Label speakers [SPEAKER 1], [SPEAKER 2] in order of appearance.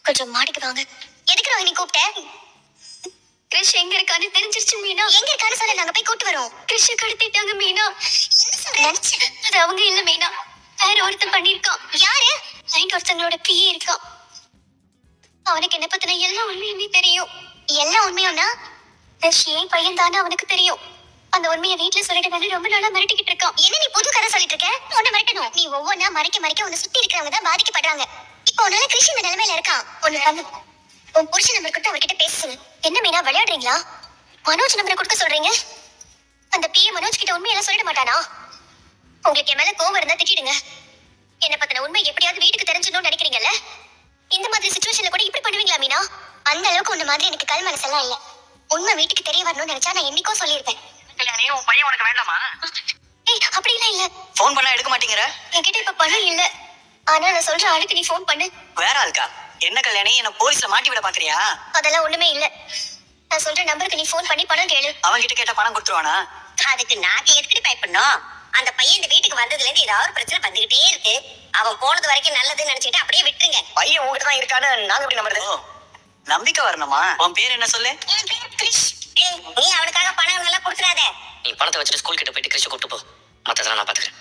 [SPEAKER 1] கொஞ்சம் மாடிக்கு வாங்க. எதுக்கு ரோஹிணி கூப்பிட்ட? கிறிஷ் எங்க இருக்கான்னு தெரிஞ்சிருச்சு மீனா. எங்க இருக்கான்னு சொல்ல, நாங்க போய் கூட்டு வரோம். கிறிஷ கடத்திட்டாங்க மீனா. என்ன சொல்ற? அது அவங்க இல்ல மீனா, வேற ஒருத்தன் பண்ணிருக்கான். யாரு? நைட் ஒருத்தங்களோட பிஏ இருக்கான். அவனுக்கு என்ன பத்தின எல்லா உண்மையுமே தெரியும். எல்லா உண்மையும்னா கிறிஷ் ஏன் பையன் தானே அவனுக்கு தெரியும். அந்த உண்மையை வீட்டுல சொல்லிட்டு ரொம்ப நாளா மிரட்டிக்கிட்டு இருக்கான். என்ன நீ புது கதை சொல்லிட்டு இருக்க? உன்னை மிரட்டணும். நீ ஒவ்வொன்னா மறைக்க உன்னை சுத்தி இருக்கிறவங்க தான் பாதிக்கப்படுறாங்க. இப்போ உன்னால கிறிஷ் இந்த நிலைமையில இருக்கான். ஒண்ணு பண்ணு, உன் புருஷ நம்பர் கொடுத்து அவர்கிட்ட பேச சொல்லு. என்ன மீனா விளையாடுறீங்களா? மனோஜ் நம்பரை கொடுக்க சொல்றீங்க? அந்த பிஏ மனோஜ் கிட்ட உண்மையெல்லாம் சொல்லிட மாட்டானா? உங்களுக்கு என் மேல கோவம் இருந்தா திட்டிடுங்க. என்ன பத்தின உண்மை எப்படியாவது வீட்டுக்கு தெரிஞ்சிடணும்னு நினைக்கிறீங்கல்ல? இந்த மாதிரி சிச்சுவேஷன்ல கூட இப்படி பண்ணுவீங்களா மீனா? அந்த அளவுக்கு உன்ன மாதிரி எனக்கு கல் மனசெல்லாம் இல்ல. உண்மை வீட்டுக்கு தெரிய வரணும்னு நினைச்சா நான் என்னைக்கோ சொல்லியிருப்பேன்.
[SPEAKER 2] கல்யாணி, உன் பையன் உனக்கு வேண்டாமா?
[SPEAKER 1] ஏய், அப்படிலாம் இல்ல.
[SPEAKER 2] போன் பண்ணா எடுக்க மாட்டேங்கிற?
[SPEAKER 1] என்கிட்ட இப்ப பணம் இல்ல. ஆனா நான் சொல்ற ஆளுக்கு நீ போன் பண்ணு.
[SPEAKER 2] வேற ஆளுக்கா? என்ன கல்யாணி, என்ன போலீஸ்ல மாட்டி விட பாக்குறியா?
[SPEAKER 1] அதெல்லாம் ஒண்ணுமே இல்ல. நான் சொல்ற நம்பருக்கு நீ போன் பண்ணி பணம் கேளு.
[SPEAKER 2] அவன் கிட்ட கேட்டா பணம் கொடுத்துருவானா?
[SPEAKER 3] அதுக்கு நாங்க எதுக்கு பயப்படணும்? அந்த பையன் இந்த வீட்டுக்கு வந்ததுல இருந்து ஏதாவது ஒரு பிரச்சனை வந்துகிட்டே இருக்கு. அவன் போனது வரைக்கும் நல்லதுன்னு நினைச்சிட்டு அப்படியே விட்டுருங்க.
[SPEAKER 2] பையன் உங்ககிட்ட தான் இருக்கான்னு நாங்க எப்படி நம்புறது? நம்பிக்கை வரணுமா? உன் பேர் என்ன சொல்லு?
[SPEAKER 3] என் பேர் கிரிஷ். நீ அவனுக்காக பணம் நல்லா கொடுத்துறாத.
[SPEAKER 4] நீ பணத்தை வச்சுட்டு ஸ்கூல் கிட்ட போயிட்டு கிறிஷ கூட்டு போ. மத்ததெல்லாம் நான் பாத்துக்கிறேன்.